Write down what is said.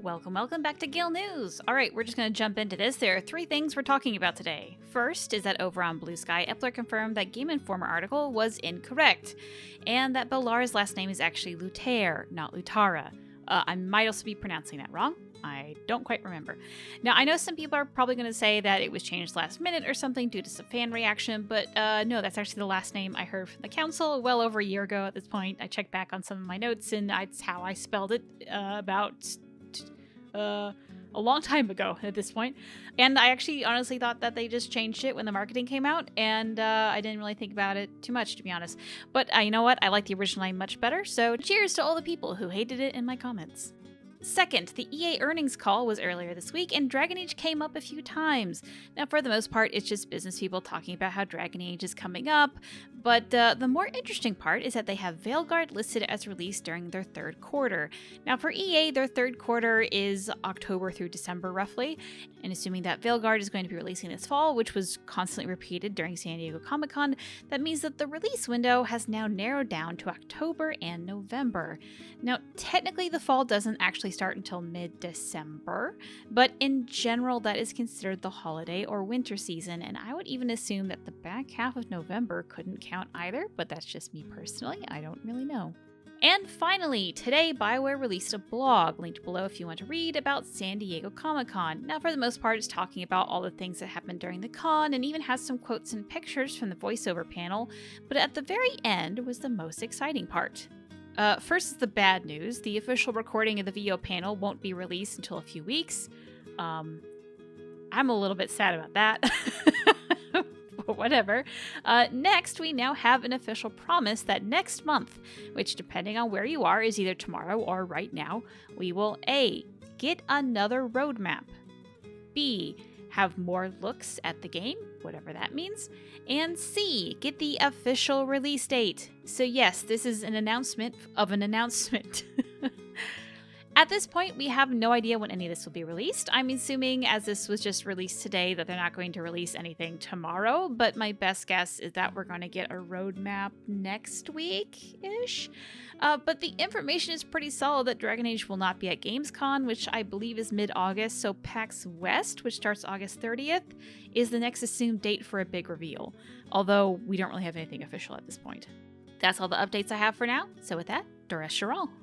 Welcome back to Gale News. All right, we're just going to jump into this. There are three things we're talking about today. First is that over on Blue Sky, Epler confirmed that Game Informer article was incorrect, and that Belar's last name is actually Lutair, not Lutara. I might also be pronouncing that wrong. I don't quite remember. Now, I know some people are probably going to say that it was changed last minute or something due to some fan reaction, but no, that's actually the last name I heard from the council well over a year ago at this point. I checked back on some of my notes, and it's how I spelled it about a long time ago at this point. And I actually honestly thought that they just changed it when the marketing came out, and I didn't really think about it too much, to be honest. But you know what? I like the original name much better, so cheers to all the people who hated it in my comments. Second, the EA earnings call was earlier this week, and Dragon Age came up a few times. Now, for the most part, it's just business people talking about how Dragon Age is coming up, but the more interesting part is that they have Veilguard listed as released during their third quarter. Now, for EA, their third quarter is October through December, roughly, and assuming that Veilguard is going to be releasing this fall, which was constantly repeated during San Diego Comic-Con, that means that the release window has now narrowed down to October and November. Now, technically, the fall doesn't actually start until mid-December, but in general that is considered the holiday or winter season, and I would even assume that the back half of November couldn't count either, but that's just me personally. I don't really know. And finally, today Bioware released a blog, linked below if you want to read, about San Diego Comic-Con. Now, for the most part, it's talking about all the things that happened during the con, and even has some quotes and pictures from the voiceover panel, but at the very end was the most exciting part. First is the bad news. The official recording of the VO panel won't be released until a few weeks. I'm a little bit sad about that. But whatever. Next, we now have an official promise that next month, which depending on where you are is either tomorrow or right now, we will A. get another roadmap, B. have more looks at the game, whatever that means, and C, get the official release date. So yes, this is an announcement of an announcement. At this point, we have no idea when any of this will be released. I'm assuming, as this was just released today, that they're not going to release anything tomorrow, but my best guess is that we're going to get a roadmap next week-ish. But the information is pretty solid that Dragon Age will not be at Gamescom, which I believe is mid-August, so PAX West, which starts August 30th, is the next assumed date for a big reveal, although we don't really have anything official at this point. That's all the updates I have for now, so with that, Doresh Sharal.